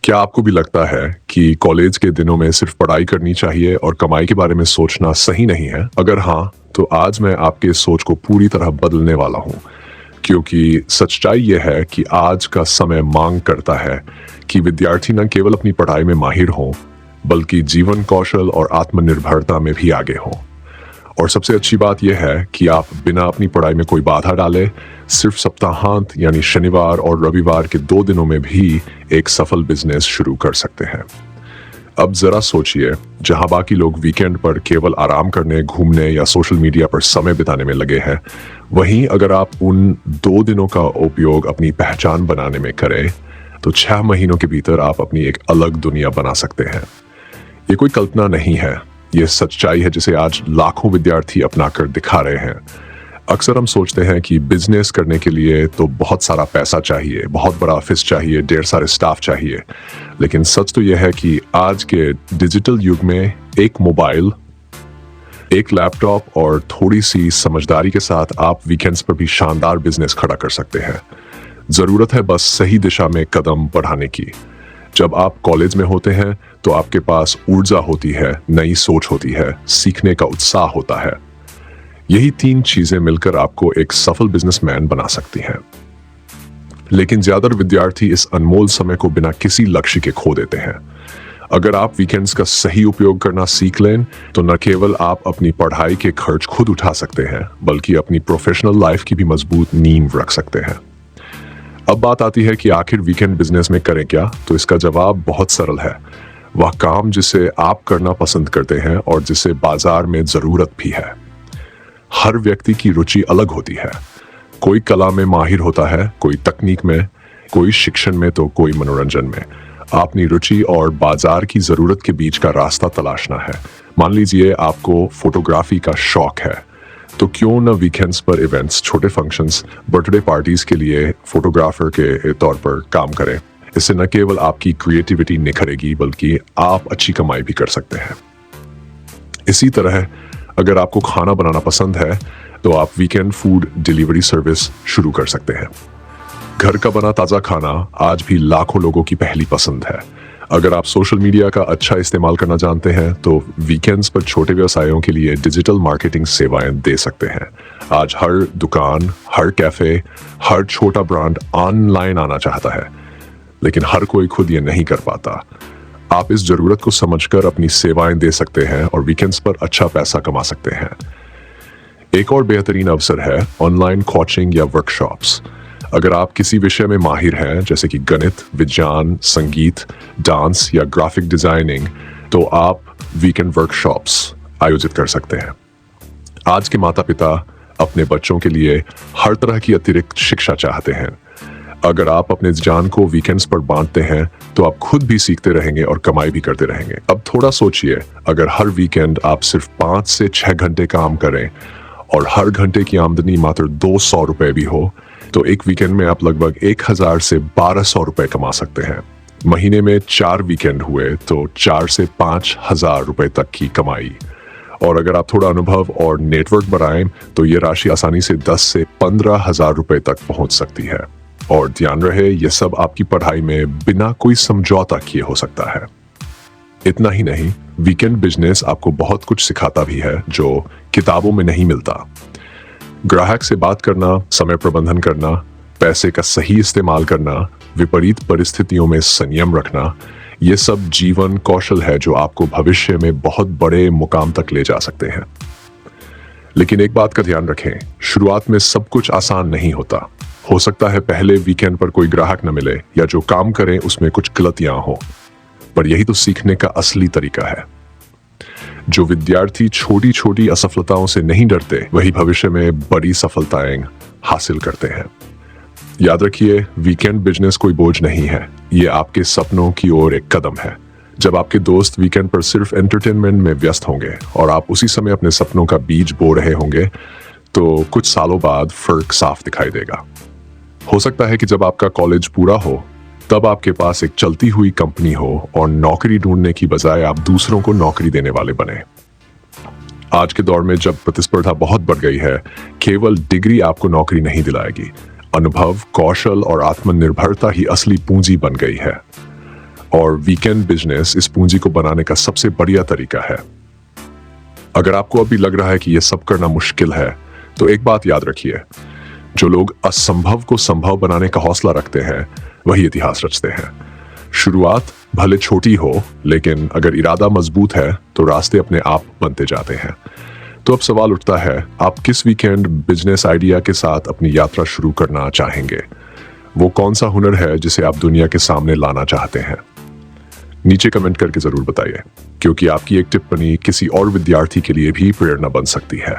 क्या आपको भी लगता है कि कॉलेज के दिनों में सिर्फ पढ़ाई करनी चाहिए और कमाई के बारे में सोचना सही नहीं है? अगर हाँ, तो आज मैं आपके इस सोच को पूरी तरह बदलने वाला हूँ। क्योंकि सच्चाई यह है कि आज का समय मांग करता है कि विद्यार्थी न केवल अपनी पढ़ाई में माहिर हों, बल्कि जीवन कौशल और आत्मनिर्भरता में भी आगे हों। और सबसे अच्छी बात यह है कि आप बिना अपनी पढ़ाई में कोई बाधा डाले सिर्फ सप्ताहांत यानी शनिवार और रविवार के 2 दिनों में भी एक सफल बिजनेस शुरू कर सकते हैं। अब जरा सोचिए, जहां बाकी लोग वीकेंड पर केवल आराम करने, घूमने या सोशल मीडिया पर समय बिताने में लगे हैं, वहीं अगर आप उन 2 दिनों का उपयोग अपनी पहचान बनाने में करें, तो 6 महीनों के भीतर आप अपनी एक अलग दुनिया बना सकते हैं। ये कोई कल्पना नहीं है, ये सच्चाई है जिसे आज लाखों विद्यार्थी अपनाकर दिखा रहे हैं। अक्सर हम सोचते हैं कि बिजनेस करने के लिए तो बहुत सारा पैसा चाहिए, बहुत बड़ा ऑफिस चाहिए, ढेर सारे स्टाफ चाहिए। लेकिन सच तो यह है कि आज के डिजिटल युग में एक मोबाइल, एक लैपटॉप और थोड़ी सी समझदारी के साथ आप वीकेंड्स पर भी शानदार बिजनेस खड़ा कर सकते हैं। जरूरत है बस सही दिशा में कदम बढ़ाने की। जब आप कॉलेज में होते हैं तो आपके पास ऊर्जा होती है, नई सोच होती है, सीखने का उत्साह होता है। यही 3 चीजें मिलकर आपको एक सफल बिजनेसमैन बना सकती हैं। लेकिन ज्यादातर विद्यार्थी इस अनमोल समय को बिना किसी लक्ष्य के खो देते हैं। अगर आप वीकेंड्स का सही उपयोग करना सीख लें तो न केवल आप अपनी पढ़ाई के खर्च खुद उठा सकते हैं, बल्कि अपनी प्रोफेशनल लाइफ की भी मजबूत नींव रख सकते हैं। अब बात आती है कि आखिर वीकेंड बिजनेस में करें क्या? तो इसका जवाब बहुत सरल है। वह काम जिसे आप करना पसंद करते हैं और जिसे बाजार में जरूरत भी है। हर व्यक्ति की रुचि अलग होती है। कोई कला में माहिर होता है, कोई तकनीक में, कोई शिक्षण में, तो कोई मनोरंजन में। अपनी रुचि और बाजार की जरूरत के बीच का रास्ता तलाशना है। मान लीजिए आपको फोटोग्राफी का शौक है, तो क्यों न वीकेंड्स पर इवेंट्स, छोटे फंक्शंस, बर्थडे पार्टीज के लिए फोटोग्राफर के तौर पर काम करें। इससे न केवल आपकी क्रिएटिविटी निखरेगी, बल्कि आप अच्छी कमाई भी कर सकते हैं। इसी तरह अगर आपको खाना बनाना पसंद है तो आप वीकेंड फूड डिलीवरी सर्विस शुरू कर सकते हैं। घर का बना ताज़ा खाना आज भी लाखों लोगों की पहली पसंद है। अगर आप सोशल मीडिया का अच्छा इस्तेमाल करना जानते हैं तो वीकेंड्स पर छोटे व्यवसायों के लिए डिजिटल मार्केटिंग सेवाएं दे सकते हैं। आज हर दुकान, हर कैफे, हर छोटा ब्रांड ऑनलाइन आना चाहता है, लेकिन हर कोई खुद ये नहीं कर पाता। आप इस जरूरत को समझकर अपनी सेवाएं दे सकते हैं और वीकेंड्स पर अच्छा पैसा कमा सकते हैं। एक और बेहतरीन अवसर है ऑनलाइन कोचिंग या वर्कशॉप्स। अगर आप किसी विषय में माहिर हैं, जैसे कि गणित, विज्ञान, संगीत, डांस या ग्राफिक डिजाइनिंग, तो आप वीकेंड वर्कशॉप्स आयोजित कर सकते हैं। आज के माता पिता अपने बच्चों के लिए हर तरह की अतिरिक्त शिक्षा चाहते हैं। अगर आप अपने ज्ञान को वीकेंड्स पर बांटते हैं तो आप खुद भी सीखते रहेंगे और कमाई भी करते रहेंगे। अब थोड़ा सोचिए, अगर हर वीकेंड आप सिर्फ 5 से 6 घंटे काम करें और हर घंटे की आमदनी मात्र 200 रुपए भी हो, तो एक वीकेंड में आप लगभग 1000 से 1200 रुपए कमा सकते हैं। महीने में 4 वीकेंड हुए तो 4 से 5000 रुपए तक की कमाई। और अगर आप थोड़ा अनुभव और नेटवर्क बढ़ाएं तो ये राशि आसानी से 10 से 15,000 रुपए तक पहुंच सकती है। और ध्यान रहे, यह सब आपकी पढ़ाई में बिना कोई समझौता किए हो सकता है। इतना ही नहीं, वीकेंड बिजनेस आपको बहुत कुछ सिखाता भी है जो किताबों में नहीं मिलता। ग्राहक से बात करना, समय प्रबंधन करना, पैसे का सही इस्तेमाल करना, विपरीत परिस्थितियों में संयम रखना, ये सब जीवन कौशल है जो आपको भविष्य में बहुत बड़े मुकाम तक ले जा सकते हैं। लेकिन एक बात का ध्यान रखें, शुरुआत में सब कुछ आसान नहीं होता। हो सकता है पहले वीकेंड पर कोई ग्राहक न मिले या जो काम करें उसमें कुछ गलतियां हो, पर यही तो सीखने का असली तरीका है। जो विद्यार्थी छोटी छोटी असफलताओं से नहीं डरते, वही भविष्य में बड़ी सफलताएं हासिल करते हैं। याद रखिए, वीकेंड बिजनेस कोई बोझ नहीं है, ये आपके सपनों की ओर एक कदम है। जब आपके दोस्त वीकेंड पर सिर्फ एंटरटेनमेंट में व्यस्त होंगे और आप उसी समय अपने सपनों का बीज बो रहे होंगे, तो कुछ सालों बाद फर्क साफ दिखाई देगा। हो सकता है कि जब आपका कॉलेज पूरा हो तब आपके पास एक चलती हुई कंपनी हो और नौकरी ढूंढने की बजाय आप दूसरों को नौकरी देने वाले बने। आज के दौर में जब प्रतिस्पर्धा बहुत बढ़ गई है, केवल डिग्री आपको नौकरी नहीं दिलाएगी। अनुभव, कौशल और आत्मनिर्भरता ही असली पूंजी बन गई है। और वीकेंड बिजनेस इस पूंजी को बनाने का सबसे बढ़िया तरीका है। अगर आपको अभी लग रहा है कि यह सब करना मुश्किल है, तो एक बात याद रखिए, जो लोग असंभव को संभव बनाने का हौसला रखते हैं वही इतिहास रचते हैं। शुरुआत भले छोटी हो, लेकिन अगर इरादा मजबूत है तो रास्ते अपने आप बनते जाते हैं। तो अब सवाल उठता है, आप किस वीकेंड बिजनेस आइडिया के साथ अपनी यात्रा शुरू करना चाहेंगे? वो कौन सा हुनर है जिसे आप दुनिया के सामने लाना चाहते हैं? नीचे कमेंट करके जरूर बताइए, क्योंकि आपकी एक टिप्पणी किसी और विद्यार्थी के लिए भी प्रेरणा बन सकती है।